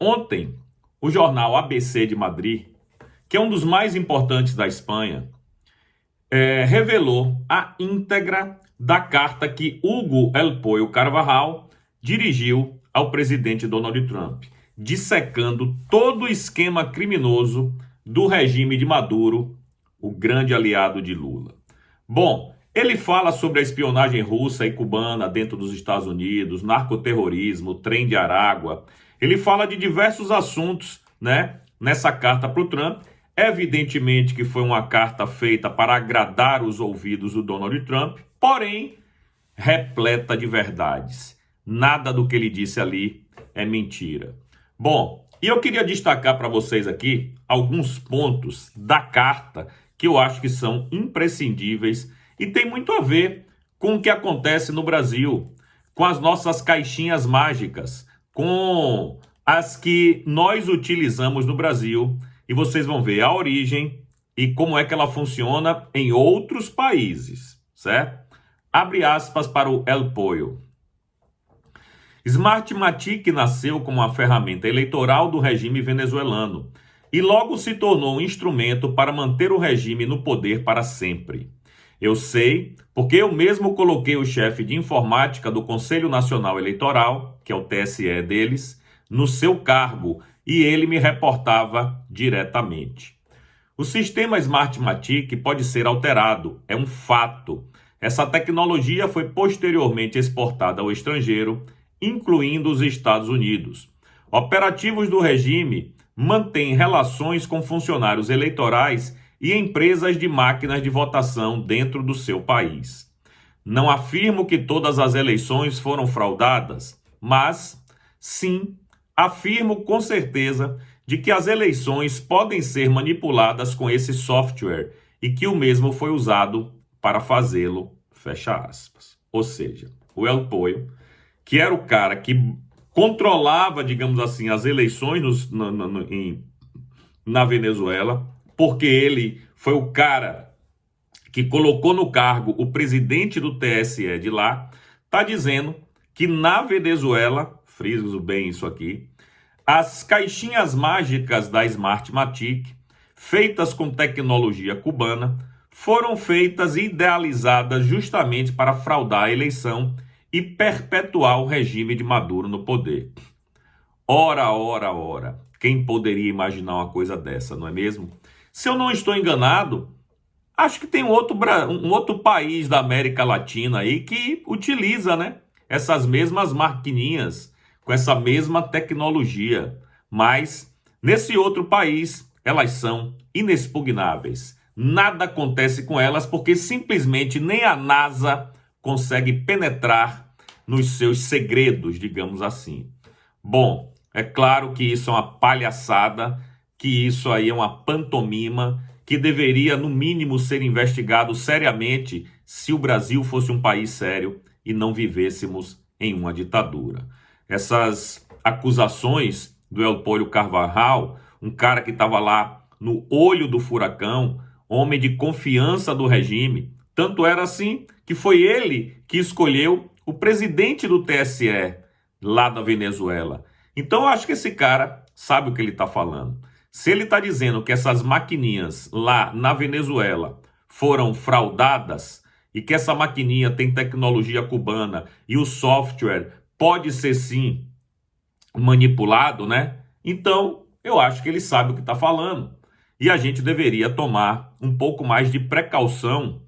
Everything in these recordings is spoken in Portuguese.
Ontem, o jornal ABC de Madrid, que é um dos mais importantes da Espanha, revelou a íntegra da carta que Hugo El Pollo Carvajal dirigiu ao presidente Donald Trump, dissecando todo o esquema criminoso do regime de Maduro, o grande aliado de Lula. Bom, ele fala sobre a espionagem russa e cubana dentro dos Estados Unidos, narcoterrorismo, trem de Aragua. Ele fala de diversos assuntos, né, nessa carta para o Trump. Evidentemente que foi uma carta feita para agradar os ouvidos do Donald Trump, porém, repleta de verdades. Nada do que ele disse ali é mentira. Bom, e eu queria destacar para vocês aqui alguns pontos da carta que eu acho que são imprescindíveis e tem muito a ver com o que acontece no Brasil, com as nossas caixinhas mágicas, com as que nós utilizamos no Brasil, e vocês vão ver a origem e como é que ela funciona em outros países, certo? Abre aspas para o El Pollo. Smartmatic nasceu como uma ferramenta eleitoral do regime venezuelano e logo se tornou um instrumento para manter o regime no poder para sempre. Eu sei, porque eu mesmo coloquei o chefe de informática do Conselho Nacional Eleitoral, que é o TSE deles, no seu cargo e ele me reportava diretamente. O sistema Smartmatic pode ser alterado, é um fato. Essa tecnologia foi posteriormente exportada ao estrangeiro, incluindo os Estados Unidos. Operativos do regime mantêm relações com funcionários eleitorais e empresas de máquinas de votação dentro do seu país. Não afirmo que todas as eleições foram fraudadas, mas, sim, afirmo com certeza de que as eleições podem ser manipuladas com esse software e que o mesmo foi usado para fazê-lo, fecha aspas. Ou seja, o El Pollo, que era o cara que controlava, digamos assim, as eleições na Venezuela, porque ele foi o cara que colocou no cargo o presidente do TSE de lá, está dizendo que na Venezuela, friso bem isso aqui, as caixinhas mágicas da Smartmatic, feitas com tecnologia cubana, foram feitas e idealizadas justamente para fraudar a eleição e perpetuar o regime de Maduro no poder. Ora, ora, ora, quem poderia imaginar uma coisa dessa, não é mesmo? Se eu não estou enganado, acho que tem um outro país da América Latina aí que utiliza, né, essas mesmas maquininhas, com essa mesma tecnologia. Mas, nesse outro país, elas são inexpugnáveis. Nada acontece com elas porque simplesmente nem a NASA consegue penetrar nos seus segredos, digamos assim. Bom, é claro que isso é uma palhaçada, que isso aí é uma pantomima, que deveria, no mínimo, ser investigado seriamente se o Brasil fosse um país sério e não vivêssemos em uma ditadura. Essas acusações do El Pollo Carvajal, um cara que estava lá no olho do furacão, homem de confiança do regime, tanto era assim que foi ele que escolheu o presidente do TSE lá da Venezuela. Então eu acho que esse cara sabe o que ele está falando. Se ele está dizendo que essas maquininhas lá na Venezuela foram fraudadas e que essa maquininha tem tecnologia cubana e o software pode ser sim manipulado, né? Então eu acho que ele sabe o que está falando. E a gente deveria tomar um pouco mais de precaução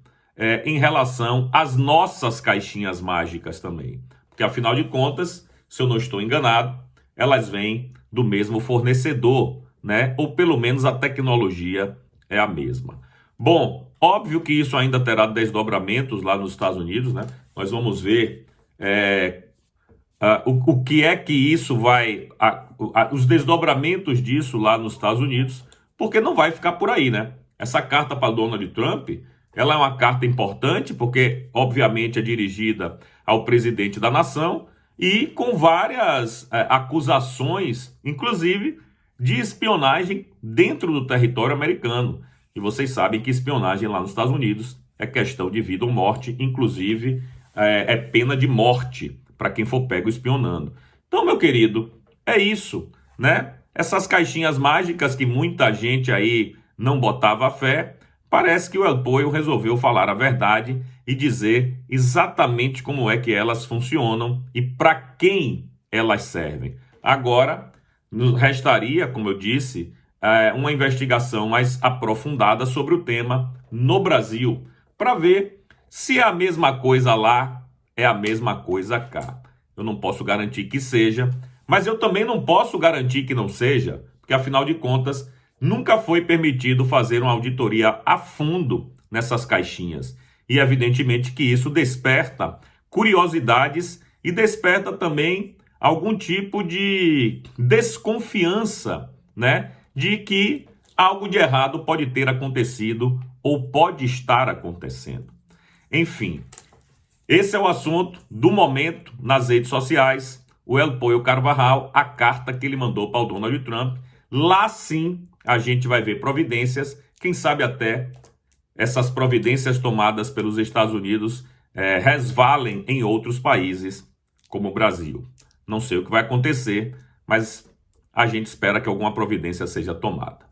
em relação às nossas caixinhas mágicas também. Porque, afinal de contas, se eu não estou enganado, elas vêm do mesmo fornecedor, né? Ou pelo menos a tecnologia é a mesma. Bom, óbvio que isso ainda terá desdobramentos lá nos Estados Unidos, né? Nós vamos ver o que é que isso vai... os desdobramentos disso lá nos Estados Unidos, porque não vai ficar por aí, né? Essa carta para Donald Trump, ela é uma carta importante, porque, obviamente, é dirigida ao presidente da nação e com várias acusações, inclusive, de espionagem dentro do território americano. E vocês sabem que espionagem lá nos Estados Unidos é questão de vida ou morte, inclusive é pena de morte para quem for pego espionando. Então, meu querido, é isso. né? Essas caixinhas mágicas que muita gente aí não botava fé, parece que o El Pollo resolveu falar a verdade e dizer exatamente como é que elas funcionam e para quem elas servem. Agora, nos restaria, como eu disse, uma investigação mais aprofundada sobre o tema no Brasil, para ver se é a mesma coisa lá, é a mesma coisa cá. Eu não posso garantir que seja, mas eu também não posso garantir que não seja, porque afinal de contas, nunca foi permitido fazer uma auditoria a fundo nessas caixinhas. E evidentemente que isso desperta curiosidades e desperta também algum tipo de desconfiança, né, de que algo de errado pode ter acontecido ou pode estar acontecendo. Enfim, esse é o assunto do momento nas redes sociais. O El Pollo Carvajal, a carta que ele mandou para o Donald Trump. Lá sim a gente vai ver providências, quem sabe até essas providências tomadas pelos Estados Unidos resvalem em outros países, como o Brasil. Não sei o que vai acontecer, mas a gente espera que alguma providência seja tomada.